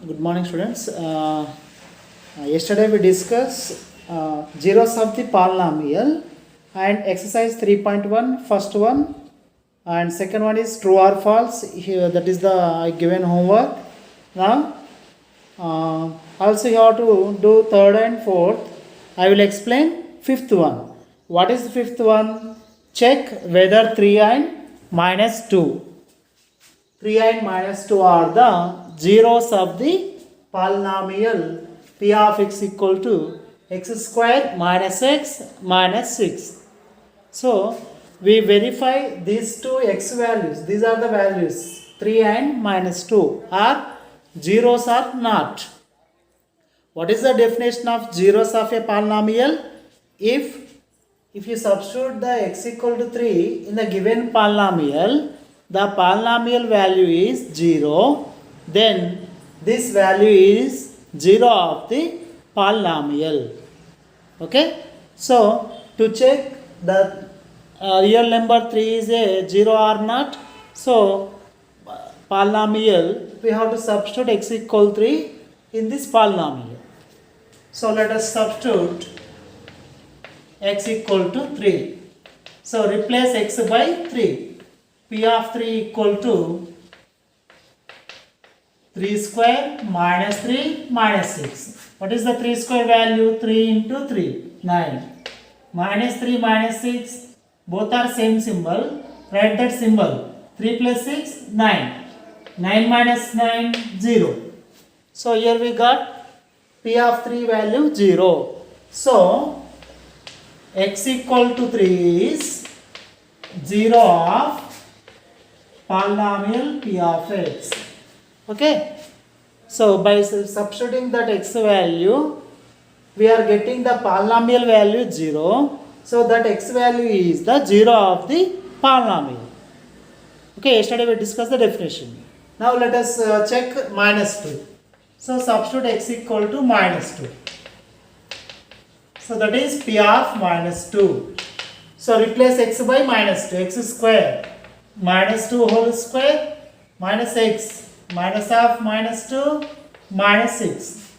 Good morning, students. Yesterday we discussed zeros of the polynomial and exercise 3.1, first one, and second one is true or false. Here, that is the given homework. Now, also you have to do third and fourth. I will explain fifth one. What is the fifth one? Check whether 3 and minus 2. 3 and minus 2 are the zeros of the polynomial p of x equal to x square minus x minus 6. So, we verify these two x values. These are the values 3 and minus 2 are zeros or not. What is the definition of zeros of a polynomial? If you substitute the x equal to 3 in the given polynomial, the polynomial value is 0, then this value is 0 of the polynomial. Okay? So, to check the real number 3 is a 0 or not, so polynomial we have to substitute x equal 3 in this polynomial. So, let us substitute x equal to 3. So, replace x by 3. P of 3 equal to 3 square minus 3 minus 6. What is the 3 square value? 3 into 3, 9. Minus 3 minus 6, both are same symbol. Write that symbol. 3 plus 6, 9. 9 minus 9, 0. So here we got P of 3 value 0. So x equal to 3 is 0 of polynomial p of x. Okay. So by substituting that x value, we are getting the polynomial value 0. So that x value is the 0 of the polynomial. Okay. Yesterday we discussed the definition. Now let us check minus 2. So substitute x equal to minus 2. So that is p of minus 2. So replace x by minus 2. X square minus 2 whole square minus x minus of minus 2 minus 6.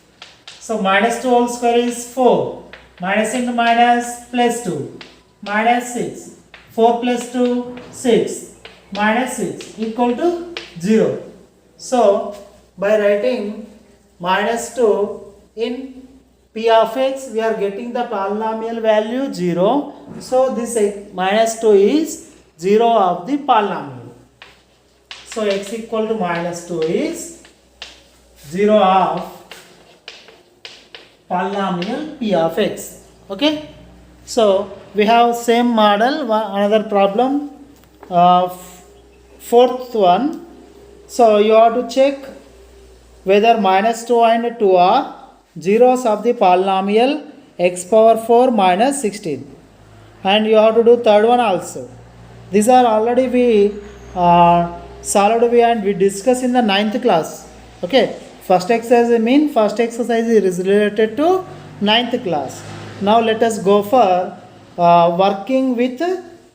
So minus 2 whole square is 4. Minus into minus plus 2 minus 6. 4 plus 2 6 minus 6 equal to 0. So by writing minus 2 in p of x, we are getting the polynomial value 0. So this minus 2 is 0 of the polynomial. So x equal to minus 2 is 0 of polynomial p of x. Okay. So we have same model. Another problem. Fourth one. So you have to check whether minus 2 and 2 are zeros of the polynomial x power 4 minus 16. And you have to do third one also. These are already we solved and we discussed in the 9th class. Okay. First exercise is related to 9th class. Now let us go for working with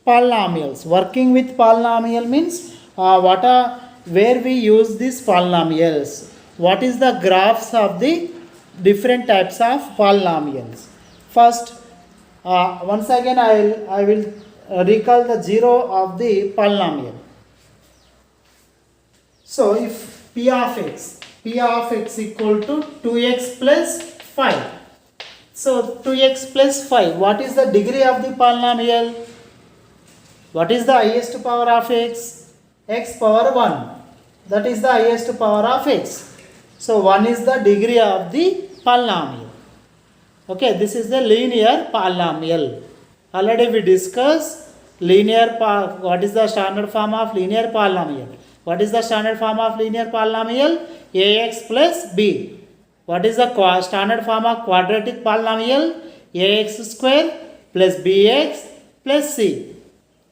polynomials. Working with polynomial means where we use these polynomials. What is the graphs of the different types of polynomials? First, once again I will recall the 0 of the polynomial. So if p of x equal to 2x plus 5. So 2x plus 5, what is the degree of the polynomial? What is the highest power of x? X power 1. That is the highest power of x. So 1 is the degree of the polynomial. Okay, this is the linear polynomial. Already we discussed what is the standard form of linear polynomial? What is the standard form of linear polynomial? Ax plus b. What is the standard form of quadratic polynomial? Ax square plus bx plus c.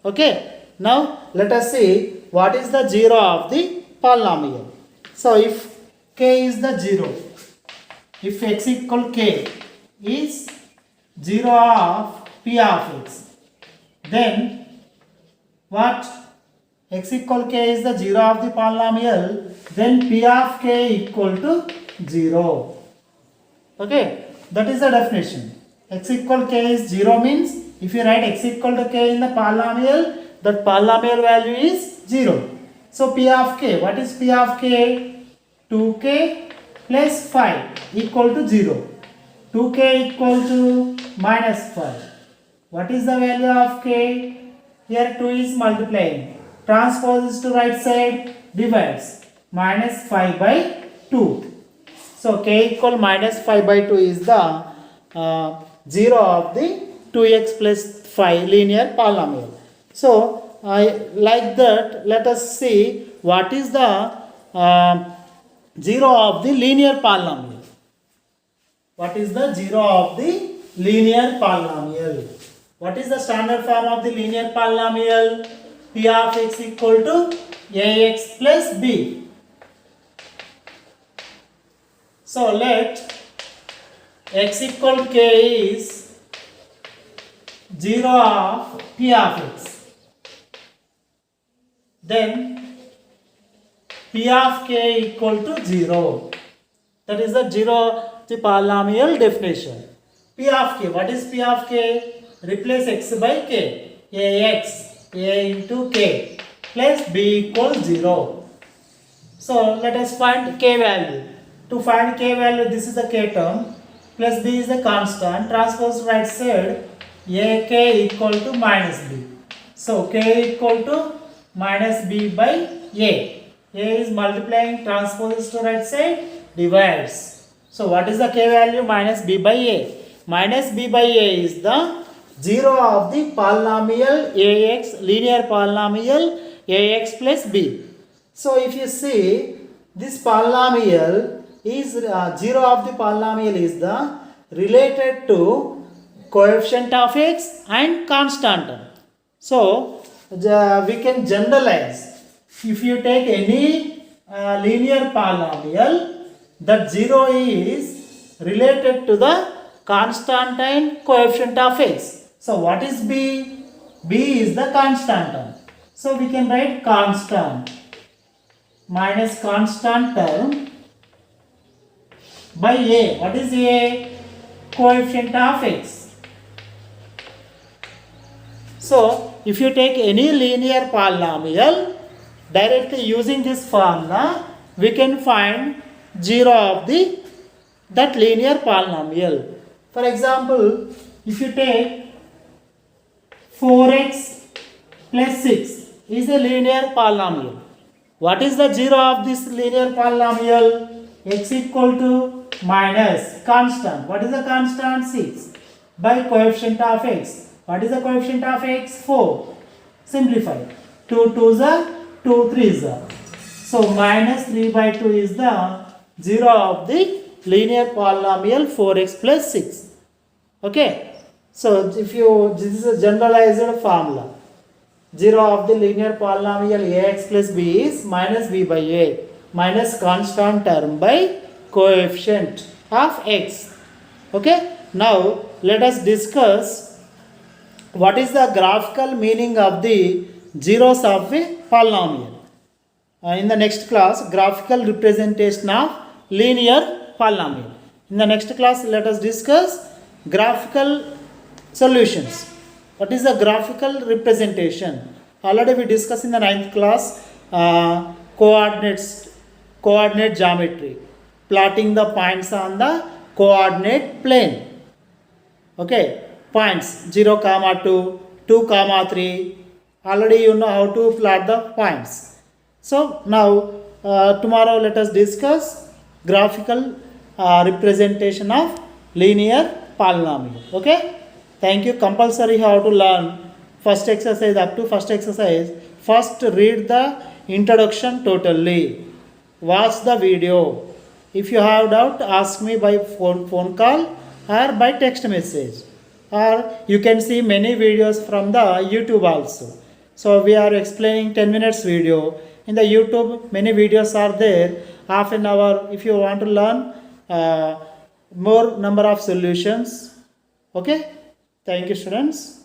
Okay. Now let us see what is the 0 of the polynomial. So if k is the 0, if x equal k is 0 of p of x, then what? X equal k is the 0 of the polynomial, then P of k equal to 0. Okay, that is the definition. X equal k is 0 means if you write x equal to k in the polynomial, that polynomial value is 0. So P of k, what is P of k? 2k plus 5 equal to 0. 2k equal to minus 5. What is the value of k? Here 2 is multiplying. Transpose is to right side, divides. Minus 5 by 2. So k equal minus 5 by 2 is the 0 of the 2x plus 5 linear polynomial. So like that, let us see what is the 0 of the linear polynomial. What is the 0 of the linear polynomial? What is the standard form of the linear polynomial? P of x equal to ax plus b. So let x equal to k is 0 of P of x. Then P of k equal to 0. That is the 0 the polynomial definition. P of k. What is P of k? Replace x by k. Ax, a into k plus b equals 0. So let us find k value. To find k value, this is the k term plus b is the constant. Transpose right side, ak equal to minus b. So k equal to minus b by a. A is multiplying, transpose to right side, divides. So what is the k value? Minus b by a. Minus b by a is the 0 of the polynomial ax, linear polynomial ax plus b. So if you see, this polynomial is 0 of the polynomial is the related to coefficient of x and constant term. So we can generalize. If you take any linear polynomial, that 0 is related to the constant and coefficient of x. So what is b? B is the constant term. So we can write constant minus constant term by a. What is a? Coefficient of x. So if you take any linear polynomial, directly using this formula, we can find 0 of that linear polynomial. For example, if you take 4x plus 6 is a linear polynomial. What is the 0 of this linear polynomial? X equal to minus constant. What is the constant? 6 by coefficient of x. What is the coefficient of x? 4. Simplify. 2 2s are 2 3s are. So minus 3 by 2 is the 0 of the linear polynomial 4x plus 6. Okay. So if you, this is a generalized formula. 0 of the linear polynomial ax plus b is minus b by a minus constant term by coefficient of x. Okay. Now let us discuss what is the graphical meaning of the zeros of a polynomial. In the next class, graphical representation of linear polynomial. In the next class, let us discuss graphical solutions. What is the graphical representation? Already we discussed in the 9th class coordinate geometry, plotting the points on the coordinate plane. Okay, points 0, 2, 2, 3. Already you know how to plot the points. So now tomorrow let us discuss graphical representation of linear polynomial. Okay. Thank you. Compulsory how to learn first exercise up to first exercise. First read the introduction totally. Watch the video. If you have doubt, ask me by phone call or by text message. Or you can see many videos from the YouTube also. So we are explaining 10 minutes video. In the YouTube, many videos are there. Half an hour if you want to learn more number of solutions. Okay. Thank you, students.